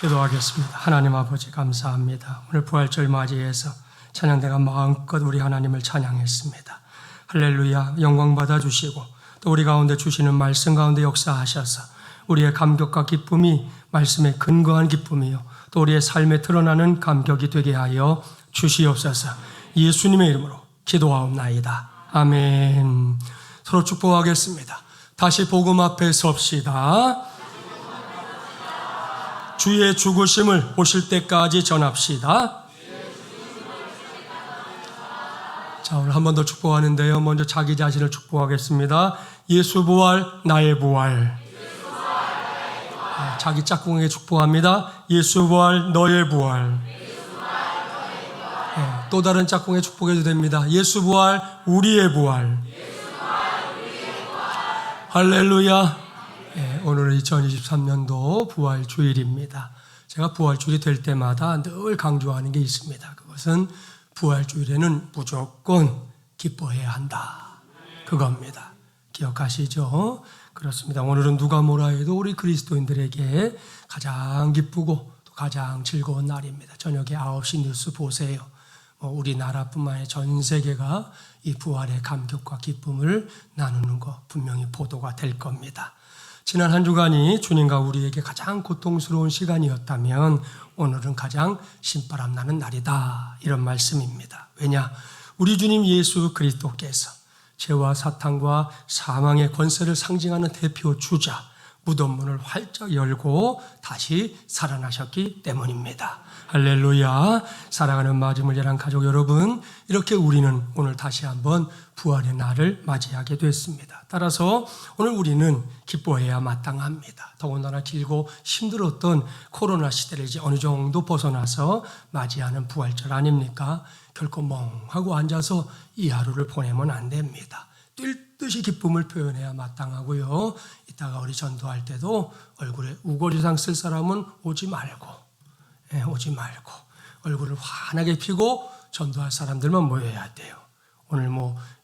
기도하겠습니다. 하나님 아버지 감사합니다. 오늘 부활절 맞이해서 찬양대가 마음껏 우리 하나님을 찬양했습니다. 할렐루야, 영광 받아주시고 또 우리 가운데 주시는 말씀 가운데 역사하셔서 우리의 감격과 기쁨이 말씀에 근거한 기쁨이요 또 우리의 삶에 드러나는 감격이 되게 하여 주시옵소서. 예수님의 이름으로 기도하옵나이다. 아멘. 서로 축복하겠습니다. 다시 복음 앞에 섭시다. 주의 죽으심을 오실 때까지 전합시다. 자, 오늘 한 번 더 축복하는데요. 먼저 자기 자신을 축복하겠습니다. 예수 부활, 나의 부활. 자기 짝꿍에게 축복합니다. 예수 부활, 너의 부활. 또 다른 짝꿍에 축복해도 됩니다. 예수 부활, 우리의 부활. 할렐루야. 오늘은 2023년도 부활 주일입니다. 제가 부활 주일이 될 때마다 늘 강조하는 게 있습니다. 그것은 부활 주일에는 무조건 기뻐해야 한다. 그겁니다. 기억하시죠? 그렇습니다. 오늘은 누가 뭐라 해도 우리 그리스도인들에게 가장 기쁘고 또 가장 즐거운 날입니다. 저녁에 9시 뉴스 보세요. 우리나라뿐만 아니라 전 세계가 이 부활의 감격과 기쁨을 나누는 것 분명히 보도가 될 겁니다. 지난 한 주간이 주님과 우리에게 가장 고통스러운 시간이었다면 오늘은 가장 신바람 나는 날이다. 이런 말씀입니다. 왜냐? 우리 주님 예수 그리스도께서 죄와 사탄과 사망의 권세를 상징하는 대표 주자 무덤 문을 활짝 열고 다시 살아나셨기 때문입니다. 할렐루야. 사랑하는 마지막 예랑 가족 여러분, 이렇게 우리는 오늘 다시 한번 부활의 날을 맞이하게 됐습니다. 따라서 오늘 우리는 기뻐해야 마땅합니다. 더군다나 길고 힘들었던 코로나 시대를 이제 어느 정도 벗어나서 맞이하는 부활절 아닙니까? 결코 멍하고 앉아서 이 하루를 보내면 안 됩니다. 뛸 듯이 기쁨을 표현해야 마땅하고요. 이따가 우리 전도할 때도 얼굴에 우거지상 쓸 사람은 오지 말고 얼굴을 환하게 피고 전도할 사람들만 모여야 돼요. 오늘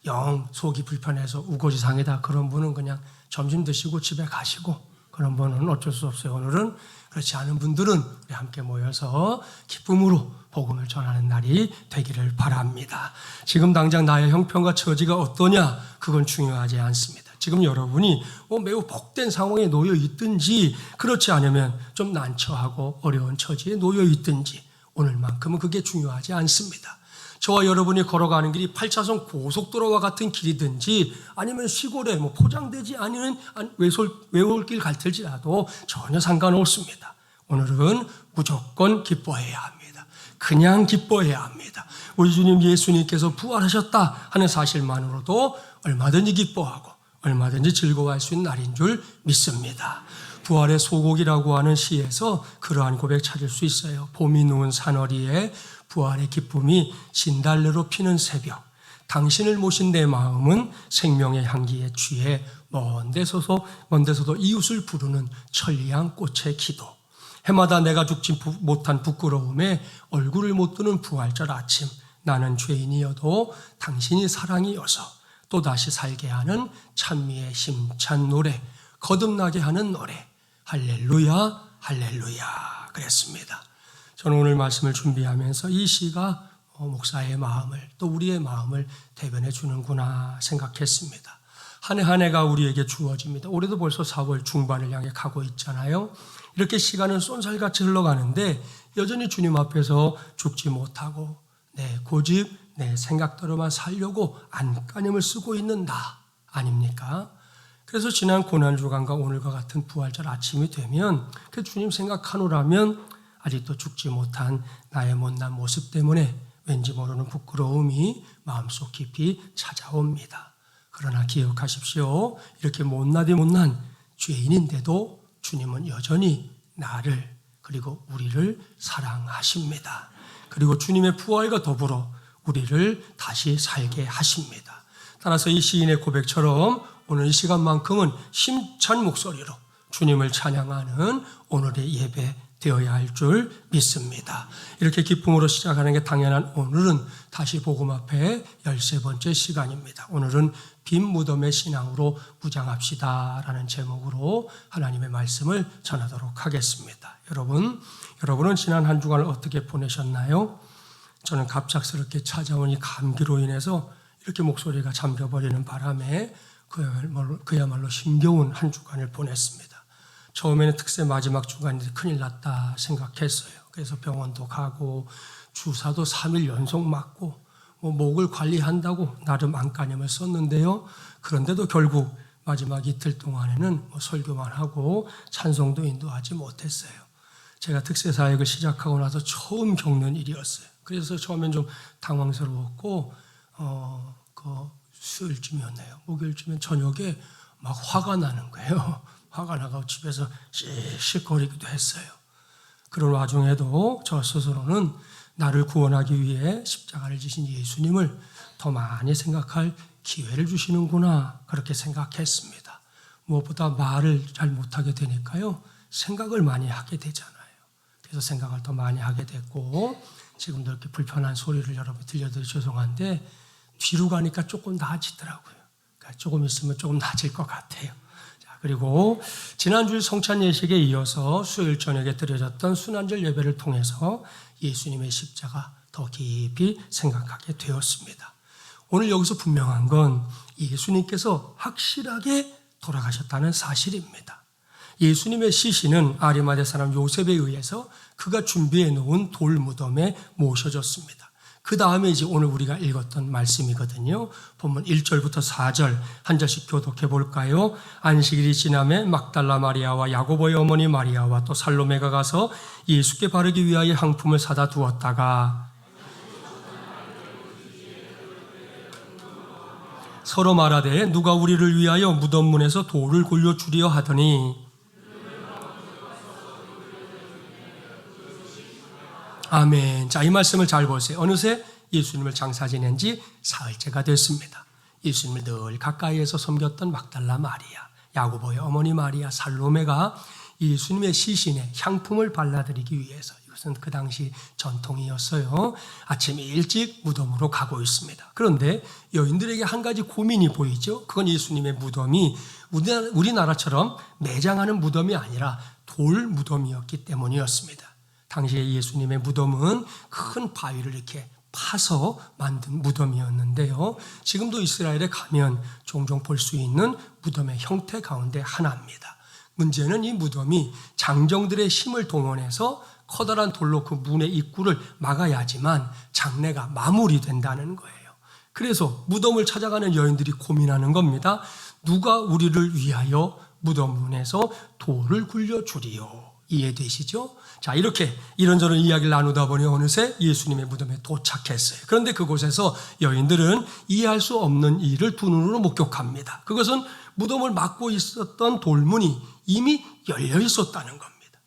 영 속이 불편해서 우거지상이다 그런 분은 그냥 점심 드시고 집에 가시고, 그런 분은 어쩔 수 없어요. 오늘은 그렇지 않은 분들은 우리 함께 모여서 기쁨으로 복음을 전하는 날이 되기를 바랍니다. 지금 당장 나의 형편과 처지가 어떠냐, 그건 중요하지 않습니다. 지금 여러분이 매우 복된 상황에 놓여 있든지 그렇지 않으면 좀 난처하고 어려운 처지에 놓여 있든지 오늘만큼은 그게 중요하지 않습니다. 저와 여러분이 걸어가는 길이 8차선 고속도로와 같은 길이든지 아니면 시골에 포장되지 않은 외골길 같을지라도 전혀 상관없습니다. 오늘은 무조건 기뻐해야 합니다. 그냥 기뻐해야 합니다. 우리 주님 예수님께서 부활하셨다 하는 사실만으로도 얼마든지 기뻐하고 얼마든지 즐거워할 수 있는 날인 줄 믿습니다. 부활의 소곡이라고 하는 시에서 그러한 고백 찾을 수 있어요. 봄이 누운 산허리에 부활의 기쁨이 진달래로 피는 새벽, 당신을 모신 내 마음은 생명의 향기에 취해 먼 데서도 이웃을 부르는 천리향 꽃의 기도, 해마다 내가 죽지 못한 부끄러움에 얼굴을 못 드는 부활절 아침, 나는 죄인이어도 당신이 사랑이어서 또다시 살게 하는 찬미의 힘찬 노래, 거듭나게 하는 노래, 할렐루야 할렐루야 그랬습니다. 저는 오늘 말씀을 준비하면서 이 시가 목사의 마음을 또 우리의 마음을 대변해 주는구나 생각했습니다. 한 해 한 해가 우리에게 주어집니다. 올해도 벌써 4월 중반을 향해 가고 있잖아요. 이렇게 시간은 쏜살같이 흘러가는데 여전히 주님 앞에서 죽지 못하고 내 고집, 내 생각대로만 살려고 안간힘을 쓰고 있는 나 아닙니까? 그래서 지난 고난주간과 오늘과 같은 부활절 아침이 되면 그 주님 생각하노라면 아직도 죽지 못한 나의 못난 모습 때문에 왠지 모르는 부끄러움이 마음속 깊이 찾아옵니다. 그러나 기억하십시오. 이렇게 못난 죄인인데도 주님은 여전히 나를 그리고 우리를 사랑하십니다. 그리고 주님의 부활과 더불어 우리를 다시 살게 하십니다. 따라서 이 시인의 고백처럼 오늘 이 시간만큼은 힘찬 목소리로 주님을 찬양하는 오늘의 예배 되어야 할 줄 믿습니다. 이렇게 기쁨으로 시작하는 게 당연한 오늘은 다시 복음 앞에 13번째 시간입니다. 오늘은 빈 무덤의 신앙으로 무장합시다 라는 제목으로 하나님의 말씀을 전하도록 하겠습니다. 여러분은 지난 한 주간을 어떻게 보내셨나요? 저는 갑작스럽게 찾아온 이 감기로 인해서 이렇게 목소리가 잠겨버리는 바람에 그야말로 힘겨운 한 주간을 보냈습니다. 처음에는 특세 마지막 주간인데 큰일 났다 생각했어요. 그래서 병원도 가고 주사도 3일 연속 맞고 목을 관리한다고 나름 안간힘을 썼는데요. 그런데도 결국 마지막 이틀 동안에는 설교만 하고 찬송도 인도하지 못했어요. 제가 특세 사역을 시작하고 나서 처음 겪는 일이었어요. 그래서 처음엔 좀 당황스러웠고 수요일쯤이었네요. 목요일쯤엔 저녁에 막 화가 나는 거예요. 화가 나고 집에서 씩씩거리기도 했어요. 그런 와중에도 저 스스로는 나를 구원하기 위해 십자가를 지신 예수님을 더 많이 생각할 기회를 주시는구나 그렇게 생각했습니다. 무엇보다 말을 잘 못하게 되니까요. 생각을 많이 하게 되잖아요. 그래서 생각을 더 많이 하게 됐고 지금도 이렇게 불편한 소리를 여러분 들려드려 죄송한데 뒤로 가니까 조금 나아지더라고요. 그러니까 조금 있으면 조금 나아질 것 같아요. 그리고 지난주일 성찬 예식에 이어서 수요일 저녁에 드려졌던 순환절 예배를 통해서 예수님의 십자가 더 깊이 생각하게 되었습니다. 오늘 여기서 분명한 건 예수님께서 확실하게 돌아가셨다는 사실입니다. 예수님의 시신은 아리마대 사람 요셉에 의해서 그가 준비해 놓은 돌 무덤에 모셔졌습니다. 그 다음에 이제 오늘 우리가 읽었던 말씀이거든요. 본문 1절부터 4절 한 절씩 교독해 볼까요? 안식일이 지남에 막달라 마리아와 야고보의 어머니 마리아와 또 살로메가 가서 예수께 바르기 위하여 향품을 사다 두었다가 서로 말하되 누가 우리를 위하여 무덤 문에서 돌을 굴려 주리여 하더니 아멘. 자, 이 말씀을 잘 보세요. 어느새 예수님을 장사 지낸 지 사흘째가 됐습니다. 예수님을 늘 가까이에서 섬겼던 막달라 마리아, 야고보의 어머니 마리아, 살로메가 예수님의 시신에 향품을 발라드리기 위해서 이것은 그 당시 전통이었어요. 아침 일찍 무덤으로 가고 있습니다. 그런데 여인들에게 한 가지 고민이 보이죠. 그건 예수님의 무덤이 우리나라처럼 매장하는 무덤이 아니라 돌 무덤이었기 때문이었습니다. 당시에 예수님의 무덤은 큰 바위를 이렇게 파서 만든 무덤이었는데요. 지금도 이스라엘에 가면 종종 볼 수 있는 무덤의 형태 가운데 하나입니다. 문제는 이 무덤이 장정들의 힘을 동원해서 커다란 돌로 그 문의 입구를 막아야지만 장례가 마무리된다는 거예요. 그래서 무덤을 찾아가는 여인들이 고민하는 겁니다. 누가 우리를 위하여 무덤 문에서 돌을 굴려주리요. 이해되시죠? 자, 이렇게 이런저런 이야기를 나누다 보니 어느새 예수님의 무덤에 도착했어요. 그런데 그곳에서 여인들은 이해할 수 없는 일을 두 눈으로 목격합니다. 그것은 무덤을 막고 있었던 돌문이 이미 열려 있었다는 겁니다.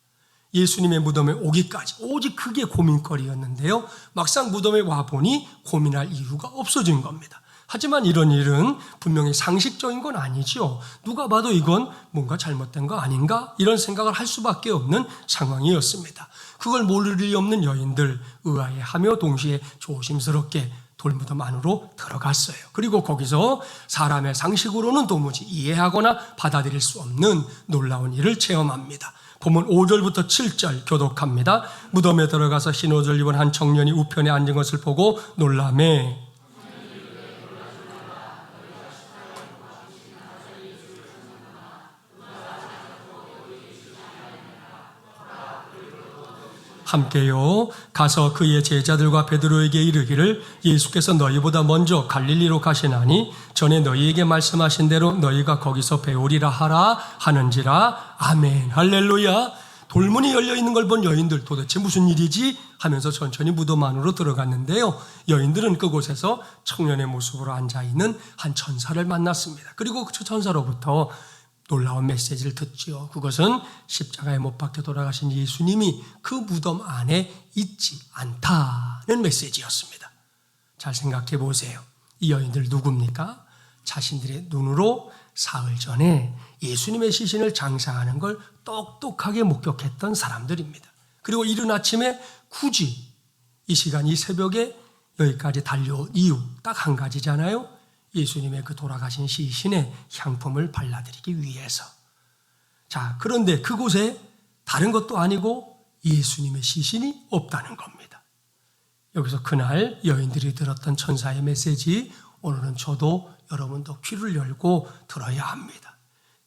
예수님의 무덤에 오기까지 오직 그게 고민거리였는데요. 막상 무덤에 와보니 고민할 이유가 없어진 겁니다. 하지만 이런 일은 분명히 상식적인 건 아니죠. 누가 봐도 이건 뭔가 잘못된 거 아닌가? 이런 생각을 할 수밖에 없는 상황이었습니다. 그걸 모를 리 없는 여인들 의아해하며 동시에 조심스럽게 돌무덤 안으로 들어갔어요. 그리고 거기서 사람의 상식으로는 도무지 이해하거나 받아들일 수 없는 놀라운 일을 체험합니다. 본문 5절부터 7절 교독합니다. 무덤에 들어가서 흰 옷을 입은 한 청년이 우편에 앉은 것을 보고 놀라매 함께요 가서 그의 제자들과 베드로에게 이르기를 예수께서 너희보다 먼저 갈릴리로 가시나니 전에 너희에게 말씀하신 대로 너희가 거기서 배우리라 하라 하는지라. 아멘. 할렐루야. 돌문이 열려있는 걸 본 여인들 도대체 무슨 일이지 하면서 천천히 무덤 안으로 들어갔는데요. 여인들은 그곳에서 청년의 모습으로 앉아있는 한 천사를 만났습니다. 그리고 그 천사로부터 놀라운 메시지를 듣지요. 그것은 십자가에 못 박혀 돌아가신 예수님이 그 무덤 안에 있지 않다는 메시지였습니다. 잘 생각해 보세요. 이 여인들 누굽니까? 자신들의 눈으로 사흘 전에 예수님의 시신을 장사하는 걸 똑똑하게 목격했던 사람들입니다. 그리고 이른 아침에 굳이 이 시간, 이 새벽에 여기까지 달려온 이유 딱 한 가지잖아요. 예수님의 그 돌아가신 시신에 향품을 발라드리기 위해서. 자, 그런데 그곳에 다른 것도 아니고 예수님의 시신이 없다는 겁니다. 여기서 그날 여인들이 들었던 천사의 메시지, 오늘은 저도 여러분도 귀를 열고 들어야 합니다.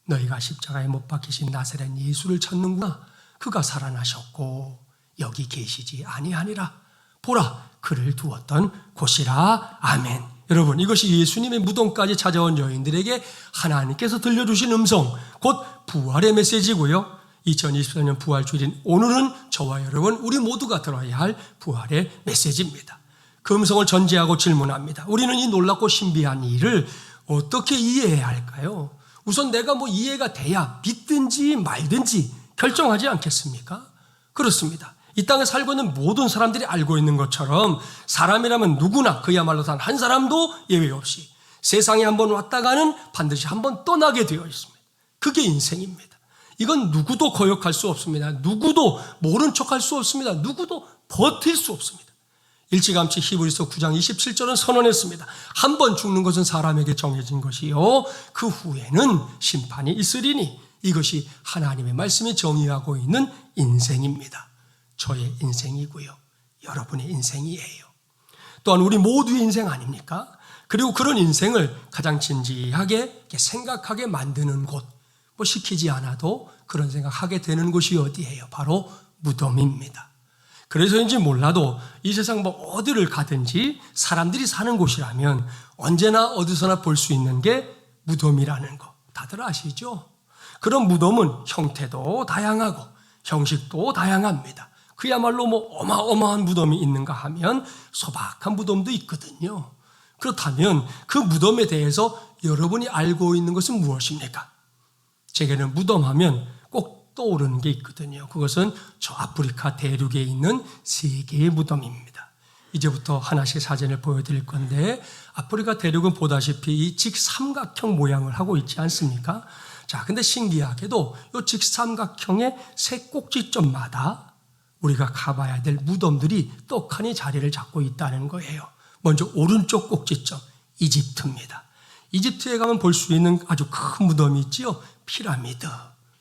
너희가 십자가에 못 박히신 나사렛 예수를 찾는구나. 그가 살아나셨고 여기 계시지 아니하니라. 보라, 그를 두었던 곳이라. 아멘. 여러분, 이것이 예수님의 무덤까지 찾아온 여인들에게 하나님께서 들려주신 음성, 곧 부활의 메시지고요. 2024년 부활주일인 오늘은 저와 여러분, 우리 모두가 들어야 할 부활의 메시지입니다. 그 음성을 전제하고 질문합니다. 우리는 이 놀랍고 신비한 일을 어떻게 이해해야 할까요? 우선 내가 이해가 돼야 믿든지 말든지 결정하지 않겠습니까? 그렇습니다. 이 땅에 살고 있는 모든 사람들이 알고 있는 것처럼 사람이라면 누구나 그야말로 단 한 사람도 예외 없이 세상에 한번 왔다가는 반드시 한번 떠나게 되어 있습니다. 그게 인생입니다. 이건 누구도 거역할 수 없습니다. 누구도 모른 척할 수 없습니다. 누구도 버틸 수 없습니다. 일찌감치 히브리서 9장 27절은 선언했습니다. 한 번 죽는 것은 사람에게 정해진 것이요 그 후에는 심판이 있으리니. 이것이 하나님의 말씀이 정의하고 있는 인생입니다. 저의 인생이고요, 여러분의 인생이에요. 또한 우리 모두의 인생 아닙니까? 그리고 그런 인생을 가장 진지하게 생각하게 만드는 곳, 시키지 않아도 그런 생각하게 되는 곳이 어디예요? 바로 무덤입니다. 그래서인지 몰라도 이 세상 어디를 가든지 사람들이 사는 곳이라면 언제나 어디서나 볼 수 있는 게 무덤이라는 거 다들 아시죠? 그런 무덤은 형태도 다양하고 형식도 다양합니다. 그야말로 어마어마한 무덤이 있는가 하면 소박한 무덤도 있거든요. 그렇다면 그 무덤에 대해서 여러분이 알고 있는 것은 무엇입니까? 제게는 무덤하면 꼭 떠오르는 게 있거든요. 그것은 저 아프리카 대륙에 있는 3개의 무덤입니다. 이제부터 하나씩 사진을 보여드릴 건데, 아프리카 대륙은 보다시피 이 직삼각형 모양을 하고 있지 않습니까? 자, 근데 신기하게도 이 직삼각형의 3 꼭지점마다 우리가 가봐야 될 무덤들이 떡하니 자리를 잡고 있다는 거예요. 먼저 오른쪽 꼭지점, 이집트입니다. 이집트에 가면 볼 수 있는 아주 큰 무덤이 있지요. 피라미드.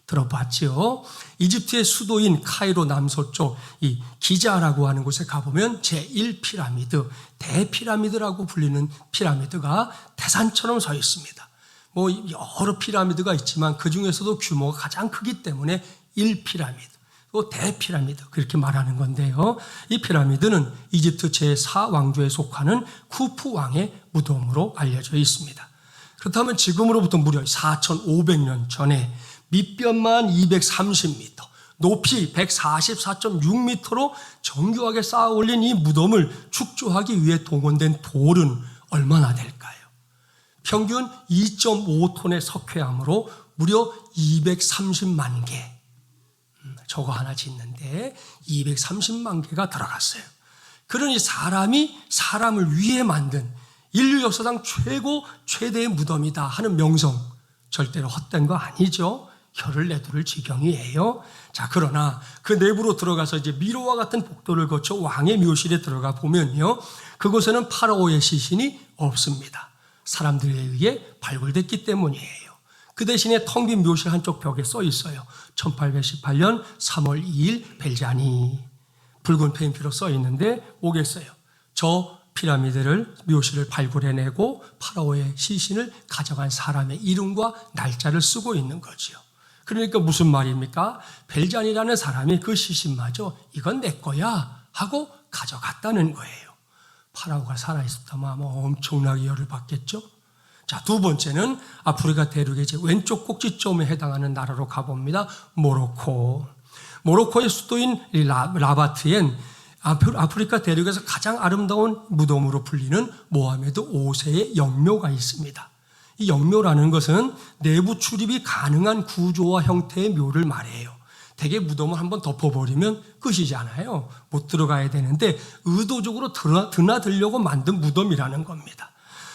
들어봤죠? 이집트의 수도인 카이로 남서쪽 이 기자라고 하는 곳에 가보면 제1피라미드, 대피라미드라고 불리는 피라미드가 태산처럼 서 있습니다. 여러 피라미드가 있지만 그 중에서도 규모가 가장 크기 때문에 1피라미드, 또 대피라미드 그렇게 말하는 건데요. 이 피라미드는 이집트 제4왕조에 속하는 쿠프 왕의 무덤으로 알려져 있습니다. 그렇다면 지금으로부터 무려 4,500년 전에 밑변만 230m, 높이 144.6m로 정교하게 쌓아 올린 이 무덤을 축조하기 위해 동원된 돌은 얼마나 될까요? 평균 2.5톤의 석회암으로 무려 230만 개. 저거 하나 짓는데 230만 개가 들어갔어요. 그러니 사람이 사람을 위해 만든 인류 역사상 최대의 무덤이다 하는 명성, 절대로 헛된 거 아니죠. 혀를 내두를 지경이에요. 자, 그러나 그 내부로 들어가서 이제 미로와 같은 복도를 거쳐 왕의 묘실에 들어가 보면요, 그곳에는 파라오의 시신이 없습니다. 사람들에 의해 발굴됐기 때문이에요. 그 대신에 텅 빈 묘실 한쪽 벽에 써 있어요. 1818년 3월 2일 벨자니. 붉은 페인트로 써 있는데 뭐겠어요? 저 피라미드를, 묘실을 발굴해내고 파라오의 시신을 가져간 사람의 이름과 날짜를 쓰고 있는 거지요. 그러니까 무슨 말입니까? 벨잔이라는 사람이 그 시신마저 이건 내 거야 하고 가져갔다는 거예요. 파라오가 살아있었다면 아마 엄청나게 열을 받겠죠. 자, 두 번째는 아프리카 대륙의 제 왼쪽 꼭지점에 해당하는 나라로 가봅니다. 모로코. 모로코의 수도인 라바트엔 아프리카 대륙에서 가장 아름다운 무덤으로 불리는 모하메드 5세의 영묘가 있습니다. 이 영묘라는 것은 내부 출입이 가능한 구조와 형태의 묘를 말해요. 대개 무덤을 한번 덮어버리면 끝이잖아요. 못 들어가야 되는데 의도적으로 드나들려고 만든 무덤이라는 겁니다.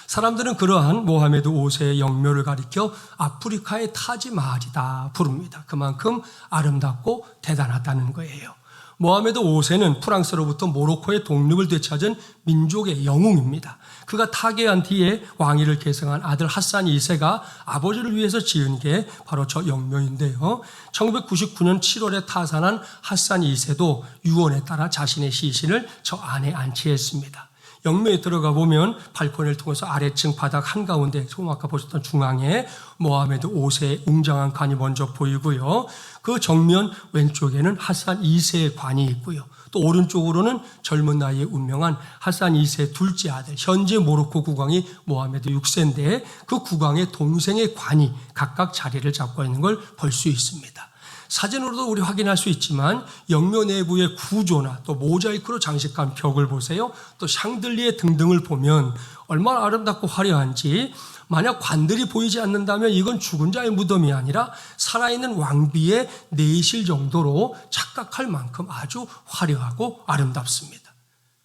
사람들은 그러한 모하메드 5세의 영묘를 가리켜 아프리카의 타지마할이다 부릅니다. 그만큼 아름답고 대단하다는 거예요. 모하메드 5세는 프랑스로부터 모로코의 독립을 되찾은 민족의 영웅입니다. 그가 타계한 뒤에 왕위를 계승한 아들 핫산 2세가 아버지를 위해서 지은 게 바로 저 영묘인데요. 1999년 7월에 타산한 핫산 2세도 유언에 따라 자신의 시신을 저 안에 안치했습니다. 영묘에 들어가 보면 발코니를 통해서 아래층 바닥 한가운데 조금 아까 보셨던 중앙에 모하메드 5세의 웅장한 관이 먼저 보이고요. 그 정면 왼쪽에는 핫산 2세의 관이 있고요. 또 오른쪽으로는 젊은 나이에 운명한 핫산 2세 둘째 아들, 현재 모로코 국왕이 모하메드 6세인데 그 국왕의 동생의 관이 각각 자리를 잡고 있는 걸 볼 수 있습니다. 사진으로도 우리 확인할 수 있지만 영묘 내부의 구조나 또 모자이크로 장식한 벽을 보세요. 또 샹들리에 등등을 보면 얼마나 아름답고 화려한지, 만약 관들이 보이지 않는다면 이건 죽은 자의 무덤이 아니라 살아있는 왕비의 내실 정도로 착각할 만큼 아주 화려하고 아름답습니다.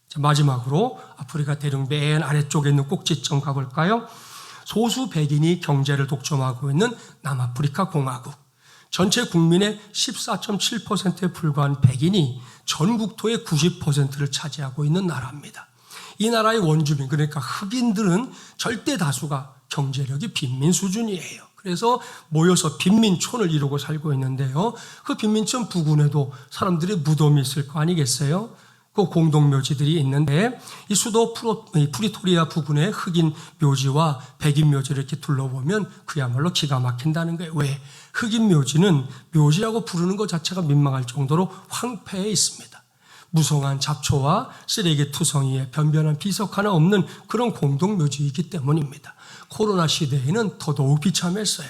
자, 마지막으로 아프리카 대륙 맨 아래쪽에 있는 꼭지점 가볼까요? 소수 백인이 경제를 독점하고 있는 남아프리카 공화국. 전체 국민의 14.7%에 불과한 백인이 전 국토의 90%를 차지하고 있는 나라입니다. 이 나라의 원주민, 그러니까 흑인들은 절대 다수가 경제력이 빈민 수준이에요. 그래서 모여서 빈민촌을 이루고 살고 있는데요. 그 빈민촌 부근에도 사람들의 무덤이 있을 거 아니겠어요? 그 공동묘지들이 있는데 이 수도 프리토리아 부근의 흑인 묘지와 백인 묘지를 이렇게 둘러보면 그야말로 기가 막힌다는 거예요. 왜? 흑인 묘지는 묘지라고 부르는 것 자체가 민망할 정도로 황폐해 있습니다. 무성한 잡초와 쓰레기 투성이에 변변한 비석 하나 없는 그런 공동묘지이기 때문입니다. 코로나 시대에는 더더욱 비참했어요.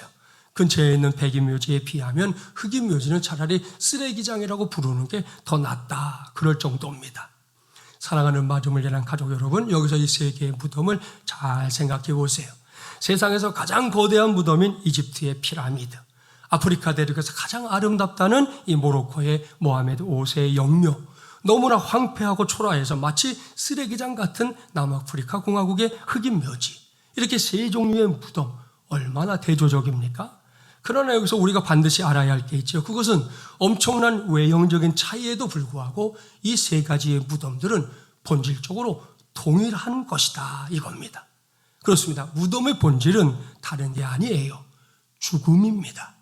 근처에 있는 백인 묘지에 비하면 흑인 묘지는 차라리 쓰레기장이라고 부르는 게 더 낫다. 그럴 정도입니다. 사랑하는 마중을 예난 가족 여러분, 여기서 이 세 개의 무덤을 잘 생각해 보세요. 세상에서 가장 거대한 무덤인 이집트의 피라미드, 아프리카 대륙에서 가장 아름답다는 이 모로코의 모하메드 5세의 영묘, 너무나 황폐하고 초라해서 마치 쓰레기장 같은 남아프리카 공화국의 흑인 묘지, 이렇게 세 종류의 무덤, 얼마나 대조적입니까? 그러나 여기서 우리가 반드시 알아야 할 게 있죠. 그것은 엄청난 외형적인 차이에도 불구하고 이 세 가지의 무덤들은 본질적으로 동일한 것이다, 이겁니다. 그렇습니다. 무덤의 본질은 다른 게 아니에요. 죽음입니다.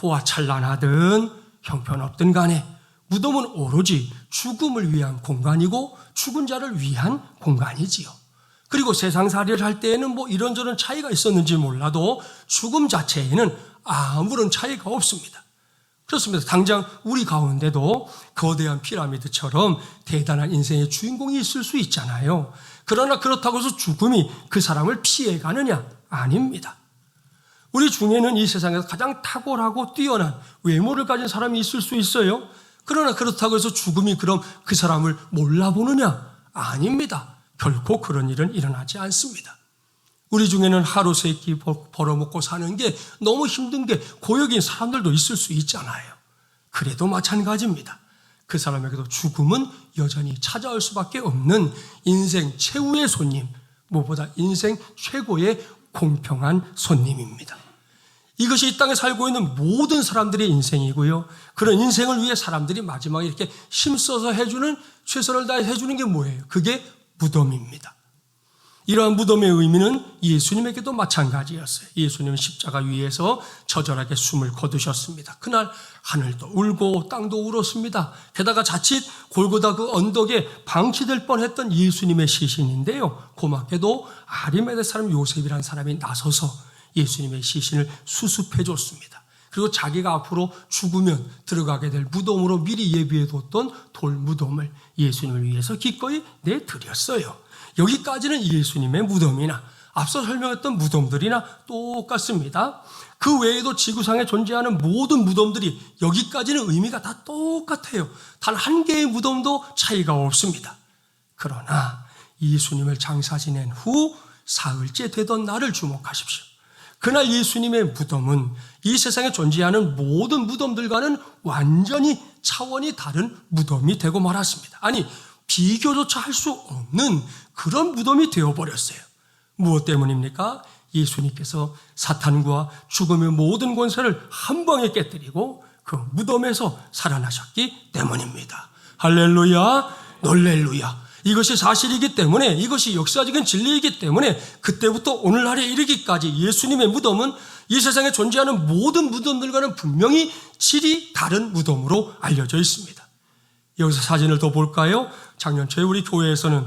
호화찬란하든 형편없든 간에 무덤은 오로지 죽음을 위한 공간이고 죽은 자를 위한 공간이지요. 그리고 세상살이를 할 때에는 뭐 이런저런 차이가 있었는지 몰라도 죽음 자체에는 아무런 차이가 없습니다. 그렇습니다. 당장 우리 가운데도 거대한 피라미드처럼 대단한 인생의 주인공이 있을 수 있잖아요. 그러나 그렇다고 해서 죽음이 그 사람을 피해가느냐? 아닙니다. 우리 중에는 이 세상에서 가장 탁월하고 뛰어난 외모를 가진 사람이 있을 수 있어요. 그러나 그렇다고 해서 죽음이 그럼 그 사람을 몰라보느냐? 아닙니다. 결코 그런 일은 일어나지 않습니다. 우리 중에는 하루 세 끼 벌어먹고 사는 게 너무 힘든 게 고역인 사람들도 있을 수 있잖아요. 그래도 마찬가지입니다. 그 사람에게도 죽음은 여전히 찾아올 수밖에 없는 인생 최후의 손님, 무엇보다 인생 최고의 공평한 손님입니다. 이것이 이 땅에 살고 있는 모든 사람들의 인생이고요. 그런 인생을 위해 사람들이 마지막에 이렇게 힘써서 해주는, 최선을 다해 해주는 게 뭐예요? 그게 무덤입니다. 이러한 무덤의 의미는 예수님에게도 마찬가지였어요. 예수님은 십자가 위에서 처절하게 숨을 거두셨습니다. 그날 하늘도 울고 땅도 울었습니다. 게다가 자칫 골고다 그 언덕에 방치될 뻔했던 예수님의 시신인데요. 고맙게도 아리마대 사람 요셉이라는 사람이 나서서 예수님의 시신을 수습해 줬습니다. 그리고 자기가 앞으로 죽으면 들어가게 될 무덤으로 미리 예비해뒀던 돌무덤을 예수님을 위해서 기꺼이 내드렸어요. 여기까지는 예수님의 무덤이나 앞서 설명했던 무덤들이나 똑같습니다. 그 외에도 지구상에 존재하는 모든 무덤들이 여기까지는 의미가 다 똑같아요. 단 한 개의 무덤도 차이가 없습니다. 그러나 예수님을 장사 지낸 후 사흘째 되던 날을 주목하십시오. 그날 예수님의 무덤은 이 세상에 존재하는 모든 무덤들과는 완전히 차원이 다른 무덤이 되고 말았습니다. 아니, 비교조차 할 수 없는 그런 무덤이 되어버렸어요. 무엇 때문입니까? 예수님께서 사탄과 죽음의 모든 권세를 한 방에 깨뜨리고 그 무덤에서 살아나셨기 때문입니다. 할렐루야, 놀렐루야. 이것이 사실이기 때문에, 이것이 역사적인 진리이기 때문에 그때부터 오늘날에 이르기까지 예수님의 무덤은 이 세상에 존재하는 모든 무덤들과는 분명히 질이 다른 무덤으로 알려져 있습니다. 여기서 사진을 더 볼까요? 작년 초에 우리 교회에서는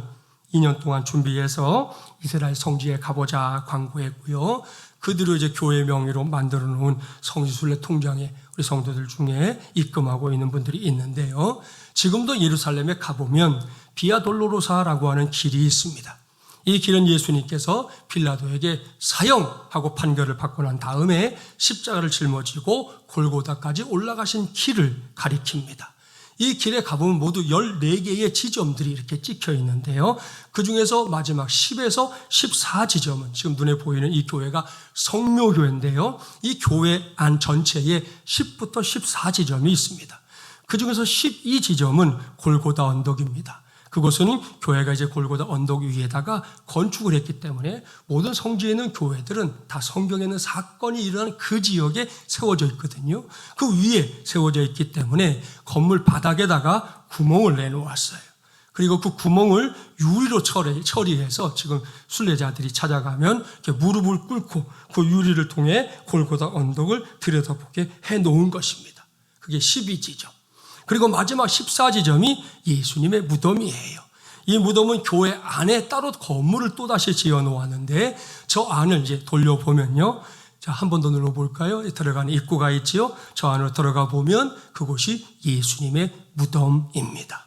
2년 동안 준비해서 이스라엘 성지에 가보자 광고했고요. 그대로 이제 교회 명의로 만들어 놓은 성지순례 통장에 우리 성도들 중에 입금하고 있는 분들이 있는데요. 지금도 예루살렘에 가보면 비아 돌로로사라고 하는 길이 있습니다. 이 길은 예수님께서 빌라도에게 사형하고 판결을 받고 난 다음에 십자가를 짊어지고 골고다까지 올라가신 길을 가리킵니다. 이 길에 가보면 모두 14개의 지점들이 이렇게 찍혀 있는데요. 그 중에서 마지막 10에서 14지점은 지금 눈에 보이는 이 교회가 성묘교회인데요. 이 교회 안 전체에 10부터 14지점이 있습니다. 그 중에서 12지점은 골고다 언덕입니다. 그곳은 교회가 이제 골고다 언덕 위에다가 건축을 했기 때문에 모든 성지에 있는 교회들은 다 성경에 있는 사건이 일어난 그 지역에 세워져 있거든요. 그 위에 세워져 있기 때문에 건물 바닥에다가 구멍을 내놓았어요. 그리고 그 구멍을 유리로 처리해서 지금 순례자들이 찾아가면 이렇게 무릎을 꿇고 그 유리를 통해 골고다 언덕을 들여다보게 해놓은 것입니다. 그게 12지점. 그리고 마지막 14지점이 예수님의 무덤이에요. 이 무덤은 교회 안에 따로 건물을 또다시 지어 놓았는데 저 안을 이제 돌려보면요. 자, 한 번 더 눌러볼까요? 들어가는 입구가 있지요. 저 안으로 들어가 보면 그곳이 예수님의 무덤입니다.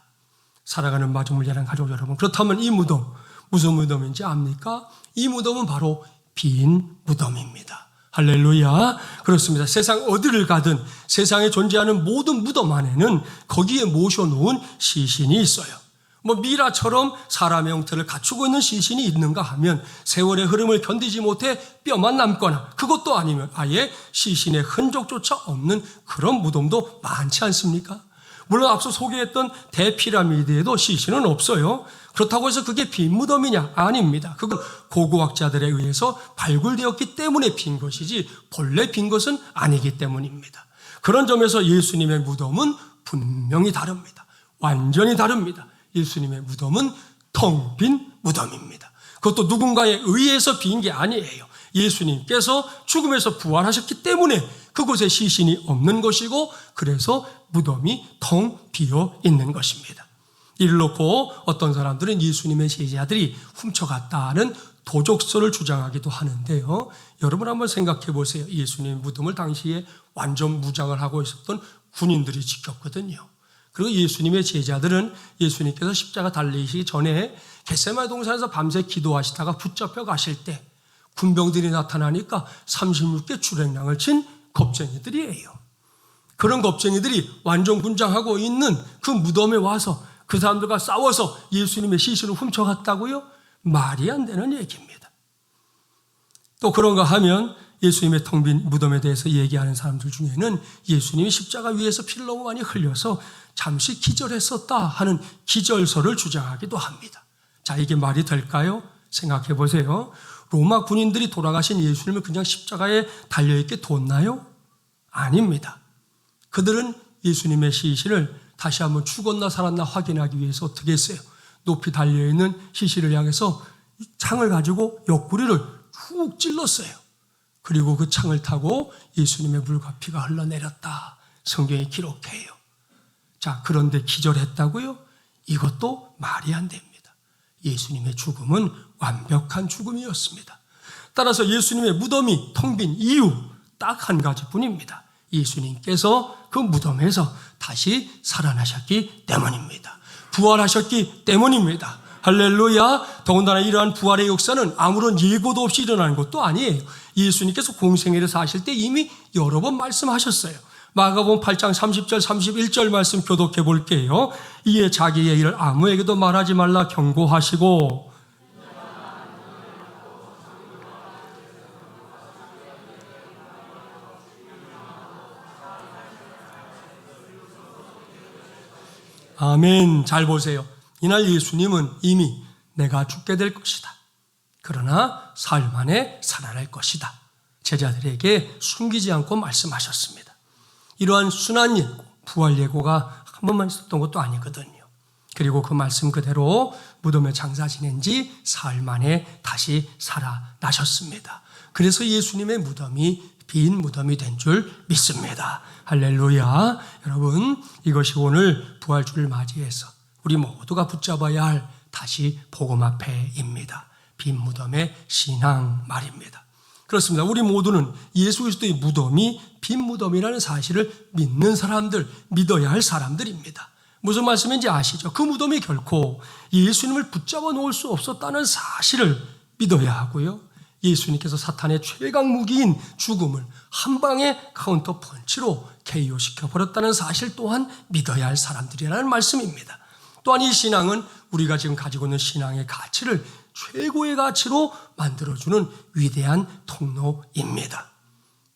살아가는 마중물자랑 가족 여러분. 그렇다면 이 무덤, 무슨 무덤인지 압니까? 이 무덤은 바로 빈 무덤입니다. 할렐루야. 그렇습니다. 세상 어디를 가든 세상에 존재하는 모든 무덤 안에는 거기에 모셔놓은 시신이 있어요. 미라처럼 사람의 형태를 갖추고 있는 시신이 있는가 하면 세월의 흐름을 견디지 못해 뼈만 남거나 그것도 아니면 아예 시신의 흔적조차 없는 그런 무덤도 많지 않습니까? 물론 앞서 소개했던 대피라미드에도 시신은 없어요. 그렇다고 해서 그게 빈 무덤이냐? 아닙니다. 그건 고고학자들에 의해서 발굴되었기 때문에 빈 것이지 본래 빈 것은 아니기 때문입니다. 그런 점에서 예수님의 무덤은 분명히 다릅니다. 완전히 다릅니다. 예수님의 무덤은 텅 빈 무덤입니다. 그것도 누군가에 의해서 빈 게 아니에요. 예수님께서 죽음에서 부활하셨기 때문에 그곳에 시신이 없는 것이고 그래서 무덤이 텅 비어 있는 것입니다. 이를 놓고 어떤 사람들은 예수님의 제자들이 훔쳐갔다는 도적설을 주장하기도 하는데요. 여러분 한번 생각해 보세요. 예수님 무덤을 당시에 완전 무장을 하고 있었던 군인들이 지켰거든요. 그리고 예수님의 제자들은 예수님께서 십자가 달리시기 전에 겟세마네 동산에서 밤새 기도하시다가 붙잡혀 가실 때 군병들이 나타나니까 36개 주랭랑을 친 겁쟁이들이에요. 그런 겁쟁이들이 완전 군장하고 있는 그 무덤에 와서 그 사람들과 싸워서 예수님의 시신을 훔쳐갔다고요? 말이 안 되는 얘기입니다. 또 그런가 하면 예수님의 텅 빈 무덤에 대해서 얘기하는 사람들 중에는 예수님이 십자가 위에서 피를 너무 많이 흘려서 잠시 기절했었다 하는 기절설을 주장하기도 합니다. 자, 이게 말이 될까요? 생각해 보세요. 로마 군인들이 돌아가신 예수님을 그냥 십자가에 달려있게 뒀나요? 아닙니다. 그들은 예수님의 시신을 다시 한번 죽었나 살았나 확인하기 위해서 어떻게 했어요? 높이 달려있는 시신을 향해서 창을 가지고 옆구리를 훅 찔렀어요. 그리고 그 창을 타고 예수님의 물과 피가 흘러내렸다. 성경이 기록해요. 자, 그런데 기절했다고요? 이것도 말이 안 됩니다. 예수님의 죽음은 완벽한 죽음이었습니다. 따라서 예수님의 무덤이 텅 빈 이유 딱 한 가지뿐입니다. 예수님께서 그 무덤에서 다시 살아나셨기 때문입니다. 부활하셨기 때문입니다. 할렐루야. 더군다나 이러한 부활의 역사는 아무런 예고도 없이 일어나는 것도 아니에요. 예수님께서 공생애를 사실 때 이미 여러 번 말씀하셨어요. 마가복음 8장 30절 31절 말씀 교독해 볼게요. 이에 자기의 일을 아무에게도 말하지 말라 경고하시고 아멘. 잘 보세요. 이날 예수님은 이미 내가 죽게 될 것이다. 그러나 사흘 만에 살아날 것이다. 제자들에게 숨기지 않고 말씀하셨습니다. 이러한 순한 예고, 부활 예고가 한 번만 있었던 것도 아니거든요. 그리고 그 말씀 그대로 무덤에 장사 지낸 지 사흘 만에 다시 살아나셨습니다. 그래서 예수님의 무덤이 빈 무덤이 된 줄 믿습니다. 할렐루야. 여러분, 이것이 오늘 부활주를 맞이해서 우리 모두가 붙잡아야 할 다시 복음 앞에입니다. 빈 무덤의 신앙 말입니다. 그렇습니다. 우리 모두는 예수 그리스도의 무덤이 빈 무덤이라는 사실을 믿는 사람들, 믿어야 할 사람들입니다. 무슨 말씀인지 아시죠? 그 무덤이 결코 예수님을 붙잡아 놓을 수 없었다는 사실을 믿어야 하고요. 예수님께서 사탄의 최강 무기인 죽음을 한 방에 카운터 펀치로 KO시켜 버렸다는 사실 또한 믿어야 할 사람들이라는 말씀입니다. 또한 이 신앙은 우리가 지금 가지고 있는 신앙의 가치를 최고의 가치로 만들어주는 위대한 통로입니다.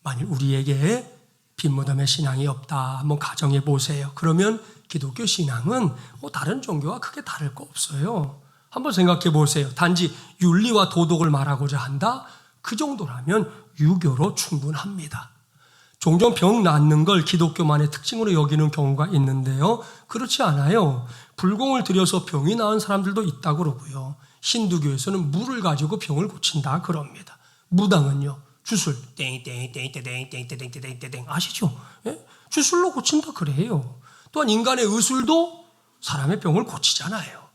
만일 우리에게 빈 무덤의 신앙이 없다 한번 가정해 보세요. 그러면 기독교 신앙은 다른 종교와 크게 다를 거 없어요. 한번 생각해 보세요. 단지 윤리와 도덕을 말하고자 한다? 그 정도라면 유교로 충분합니다. 종종 병 낫는 걸 기독교만의 특징으로 여기는 경우가 있는데요. 그렇지 않아요. 불공을 들여서 병이 나은 사람들도 있다고 그러고요. 힌두교에서는 물을 가지고 병을 고친다 그럽니다. 무당은요. 주술 땡땡땡땡땡땡땡땡땡 아시죠? 예? 주술로 고친다 그래요. 또한 인간의 의술도 사람의 병을 고치잖아요.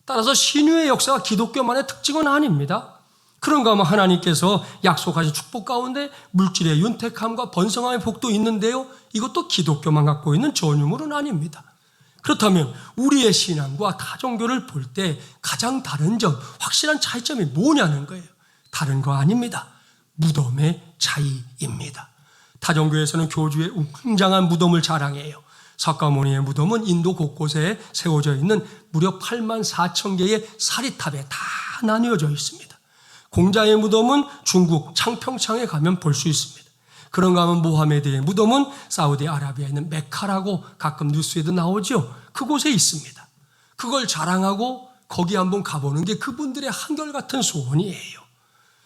따라서 신유의 역사가 기독교만의 특징은 아닙니다. 그런가 하면 하나님께서 약속하신 축복 가운데 물질의 윤택함과 번성함의 복도 있는데요. 이것도 기독교만 갖고 있는 전유물은 아닙니다. 그렇다면 우리의 신앙과 타종교를 볼 때 가장 다른 점, 확실한 차이점이 뭐냐는 거예요. 다른 거 아닙니다. 무덤의 차이입니다. 타종교에서는 교주의 웅장한 무덤을 자랑해요. 석가모니의 무덤은 인도 곳곳에 세워져 있는 무려 8만 4천 개의 사리탑에 다 나뉘어져 있습니다. 공자의 무덤은 중국 창평창에 가면 볼 수 있습니다. 그런가 하면 모하메드의 무덤은 사우디아라비아에 있는 메카라고 가끔 뉴스에도 나오죠. 그곳에 있습니다. 그걸 자랑하고 거기 한번 가보는 게 그분들의 한결같은 소원이에요.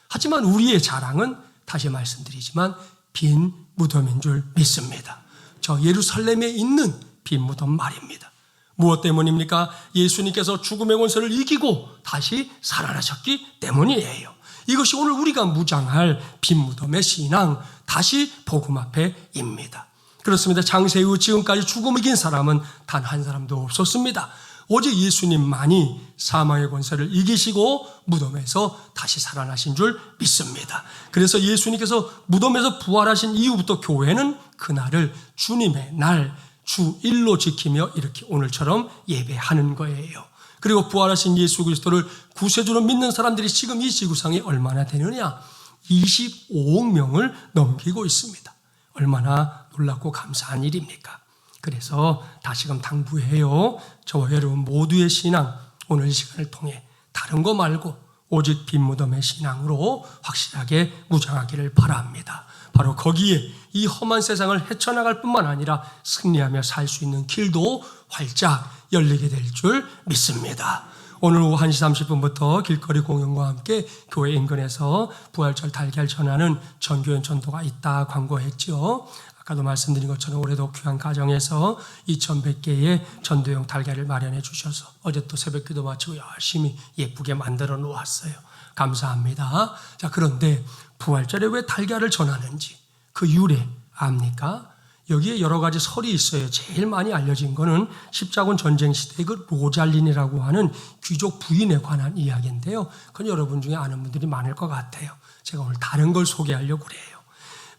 하지만 우리의 자랑은 다시 말씀드리지만 빈 무덤인 줄 믿습니다. 저 예루살렘에 있는 빈 무덤 말입니다. 무엇 때문입니까? 예수님께서 죽음의 권세를 이기고 다시 살아나셨기 때문이에요. 이것이 오늘 우리가 무장할 빈 무덤의 신앙, 다시 복음 앞에입니다. 그렇습니다. 창세 이후 지금까지 죽음을 이긴 사람은 단 한 사람도 없었습니다. 오직 예수님만이 사망의 권세를 이기시고 무덤에서 다시 살아나신 줄 믿습니다. 그래서 예수님께서 무덤에서 부활하신 이후부터 교회는 그날을 주님의 날, 주일로 지키며 이렇게 오늘처럼 예배하는 거예요. 그리고 부활하신 예수 그리스도를 구세주로 믿는 사람들이 지금 이 지구상에 얼마나 되느냐? 25억 명을 넘기고 있습니다. 얼마나 놀랍고 감사한 일입니까? 그래서 다시금 당부해요. 저와 여러분 모두의 신앙, 오늘 이 시간을 통해 다른 거 말고 오직 빈 무덤의 신앙으로 확실하게 무장하기를 바랍니다. 바로 거기에 이 험한 세상을 헤쳐나갈 뿐만 아니라 승리하며 살 수 있는 길도 활짝 열리게 될 줄 믿습니다. 오늘 오후 1시 30분부터 길거리 공연과 함께 교회 인근에서 부활절 달걀 전하는 전교연 전도가 있다 광고했죠. 아까도 말씀드린 것처럼 올해도 귀한 가정에서 2100개의 전도용 달걀을 마련해 주셔서 어제 또 새벽기도 마치고 열심히 예쁘게 만들어 놓았어요. 감사합니다. 자, 그런데 부활절에 왜 달걀을 전하는지 그 유래 압니까? 여기에 여러 가지 설이 있어요. 제일 많이 알려진 거는 십자군 전쟁 시대의 그 로잘린이라고 하는 귀족 부인에 관한 이야기인데요. 그건 여러분 중에 아는 분들이 많을 것 같아요. 제가 오늘 다른 걸 소개하려고 그래요.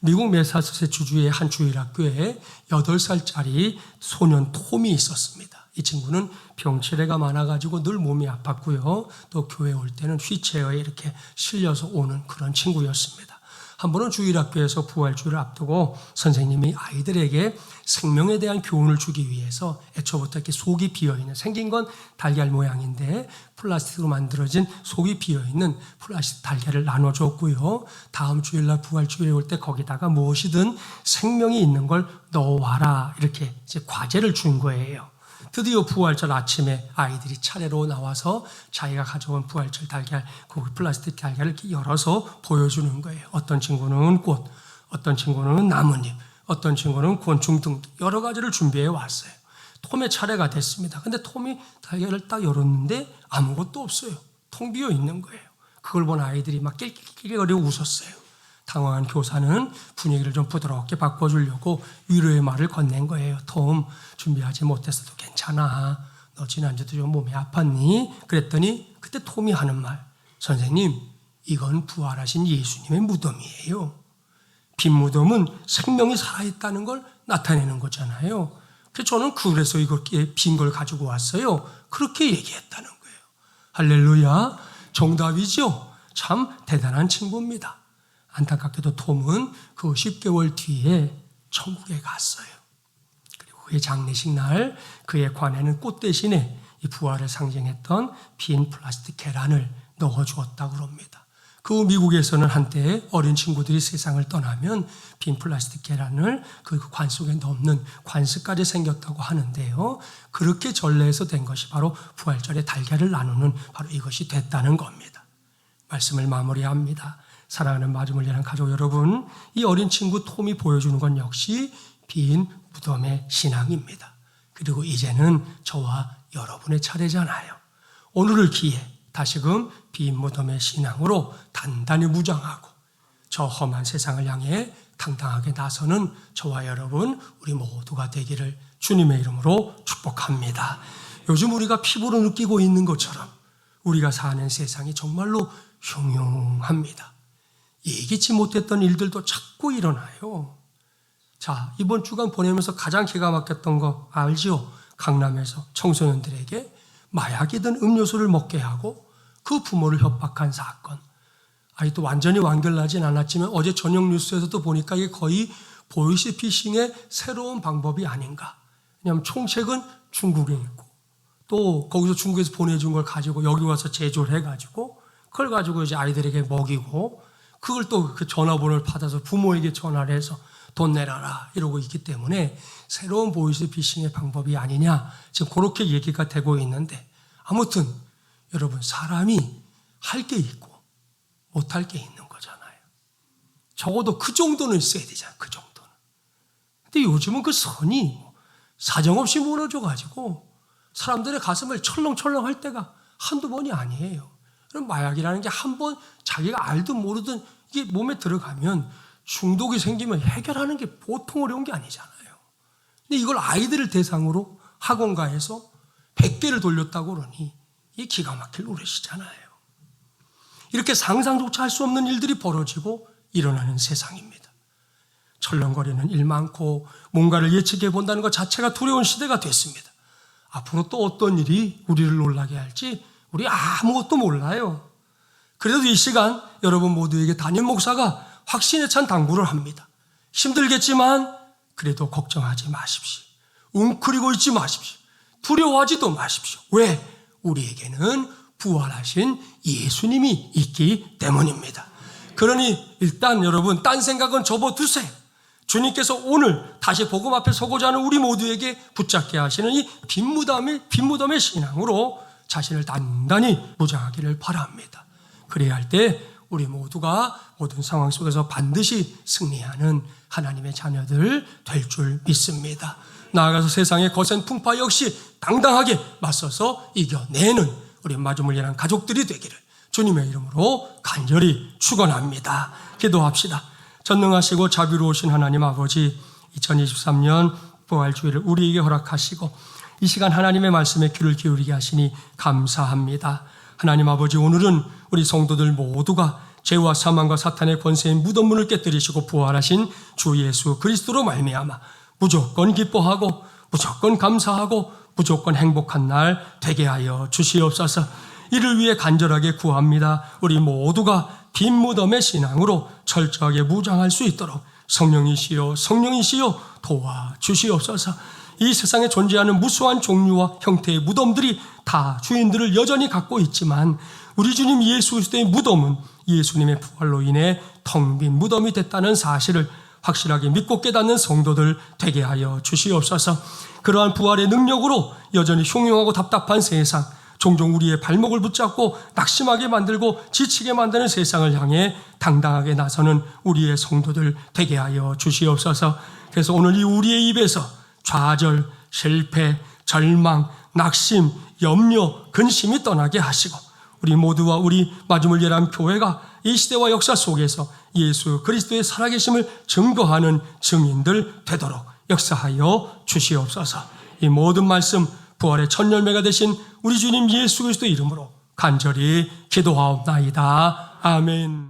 미국 매사추세츠주의 한 주일학교에 8살짜리 소년 톰이 있었습니다. 이 친구는 병치레가 많아가지고 늘 몸이 아팠고요. 또 교회 올 때는 휠체어에 이렇게 실려서 오는 그런 친구였습니다. 한 번은 주일학교에서 부활주를 앞두고 선생님이 아이들에게 생명에 대한 교훈을 주기 위해서 애초부터 이렇게 속이 비어있는, 생긴 건 달걀 모양인데 플라스틱으로 만들어진 속이 비어있는 플라스틱 달걀을 나눠줬고요. 다음 주일날 부활주일에 올 때 거기다가 무엇이든 생명이 있는 걸 넣어와라, 이렇게 이제 과제를 준 거예요. 드디어 부활절 아침에 아이들이 차례로 나와서 자기가 가져온 부활절 달걀, 그 플라스틱 달걀을 이렇게 열어서 보여주는 거예요. 어떤 친구는 꽃, 어떤 친구는 나뭇잎, 어떤 친구는 곤충 등 여러 가지를 준비해 왔어요. 톰의 차례가 됐습니다. 근데 톰이 달걀을 딱 열었는데 아무것도 없어요. 텅 비어 있는 거예요. 그걸 본 아이들이 막 낄낄낄거리고 웃었어요. 당황한 교사는 분위기를 좀 부드럽게 바꿔주려고 위로의 말을 건넨 거예요. 톰, 준비하지 못했어도 괜찮아. 너 지난주도 좀 몸이 아팠니? 그랬더니 그때 톰이 하는 말, 선생님, 이건 부활하신 예수님의 무덤이에요. 빈 무덤은 생명이 살아있다는 걸 나타내는 거잖아요. 그래서 저는 그래서 이렇게 빈 걸 가지고 왔어요. 그렇게 얘기했다는 거예요. 할렐루야, 정답이죠. 참 대단한 친구입니다. 안타깝게도 톰은 그 10개월 뒤에 천국에 갔어요. 그리고 그의 장례식 날 그의 관에는 꽃 대신에 이 부활을 상징했던 빈 플라스틱 계란을 넣어주었다고 합니다. 그 미국에서는 한때 어린 친구들이 세상을 떠나면 빈 플라스틱 계란을 그 관 속에 넣는 관습까지 생겼다고 하는데요. 그렇게 전래해서 된 것이 바로 부활절에 달걀을 나누는 바로 이것이 됐다는 겁니다. 말씀을 마무리합니다. 사랑하는 마중을 위한 가족 여러분, 이 어린 친구 톰이 보여주는 건 역시 빈 무덤의 신앙입니다. 그리고 이제는 저와 여러분의 차례잖아요. 오늘을 기해 다시금 빈 무덤의 신앙으로 단단히 무장하고 저 험한 세상을 향해 당당하게 나서는 저와 여러분 우리 모두가 되기를 주님의 이름으로 축복합니다. 요즘 우리가 피부로 느끼고 있는 것처럼 우리가 사는 세상이 정말로 흉흉합니다. 예기치 못했던 일들도 자꾸 일어나요. 자, 이번 주간 보내면서 가장 기가 막혔던 거 알죠? 강남에서 청소년들에게 마약이든 음료수를 먹게 하고 그 부모를 협박한 사건. 아직도 완전히 완결나진 않았지만 어제 저녁 뉴스에서도 보니까 이게 거의 보이스피싱의 새로운 방법이 아닌가. 왜냐하면 총책은 중국에 있고 또 거기서 중국에서 보내준 걸 가지고 여기 와서 제조를 해가지고 그걸 가지고 이제 아이들에게 먹이고 그걸 또 그 전화번호를 받아서 부모에게 전화를 해서 돈 내라라 이러고 있기 때문에 새로운 보이스피싱의 방법이 아니냐 지금 그렇게 얘기가 되고 있는데 아무튼 여러분 사람이 할 게 있고 못할 게 있는 거잖아요. 적어도 그 정도는 있어야 되잖아요. 그 정도는. 근데 요즘은 그 선이 사정없이 무너져가지고 사람들의 가슴을 철렁철렁 할 때가 한두 번이 아니에요. 그럼 마약이라는 게 한 번 자기가 알든 모르든 이게 몸에 들어가면 중독이 생기면 해결하는 게 보통 어려운 게 아니잖아요. 근데 이걸 아이들을 대상으로 학원가에서 100개를 돌렸다고 그러니 이게 기가 막힐 노릇이잖아요. 이렇게 상상조차 할 수 없는 일들이 벌어지고 일어나는 세상입니다. 철렁거리는 일 많고 뭔가를 예측해 본다는 것 자체가 두려운 시대가 됐습니다. 앞으로 또 어떤 일이 우리를 놀라게 할지 우리 아무것도 몰라요. 그래도 이 시간 여러분 모두에게 담임 목사가 확신에 찬 당부를 합니다. 힘들겠지만 그래도 걱정하지 마십시오. 웅크리고 있지 마십시오. 두려워하지도 마십시오. 왜? 우리에게는 부활하신 예수님이 있기 때문입니다. 그러니 일단 여러분 딴 생각은 접어두세요. 주님께서 오늘 다시 복음 앞에 서고자 하는 우리 모두에게 붙잡게 하시는 이 빈 무덤의 신앙으로 자신을 단단히 무장하기를 바랍니다. 그래야 할 때 우리 모두가 모든 상황 속에서 반드시 승리하는 하나님의 자녀들 될 줄 믿습니다. 나아가서 세상의 거센 풍파 역시 당당하게 맞서서 이겨내는 우리 마주물리는 가족들이 되기를 주님의 이름으로 간절히 축원합니다. 기도합시다. 전능하시고 자비로우신 하나님 아버지, 2023년 부활주일을 우리에게 허락하시고 이 시간 하나님의 말씀에 귀를 기울이게 하시니 감사합니다. 하나님 아버지, 오늘은 우리 성도들 모두가 죄와 사망과 사탄의 권세인 무덤문을 깨뜨리시고 부활하신 주 예수 그리스도로 말미암아 무조건 기뻐하고 무조건 감사하고 무조건 행복한 날 되게 하여 주시옵소서. 이를 위해 간절하게 구합니다. 우리 모두가 빈 무덤의 신앙으로 철저하게 무장할 수 있도록 성령이시여 도와주시옵소서. 이 세상에 존재하는 무수한 종류와 형태의 무덤들이 다 주인들을 여전히 갖고 있지만 우리 주님 예수 그리스도의 무덤은 예수님의 부활로 인해 텅 빈 무덤이 됐다는 사실을 확실하게 믿고 깨닫는 성도들 되게 하여 주시옵소서. 그러한 부활의 능력으로 여전히 흉흉하고 답답한 세상, 종종 우리의 발목을 붙잡고 낙심하게 만들고 지치게 만드는 세상을 향해 당당하게 나서는 우리의 성도들 되게 하여 주시옵소서. 그래서 오늘 이 우리의 입에서 좌절, 실패, 절망, 낙심, 염려, 근심이 떠나게 하시고 우리 모두와 우리 마지막을 예배한 교회가 이 시대와 역사 속에서 예수 그리스도의 살아계심을 증거하는 증인들 되도록 역사하여 주시옵소서. 이 모든 말씀 부활의 첫 열매가 되신 우리 주님 예수 그리스도 이름으로 간절히 기도하옵나이다. 아멘.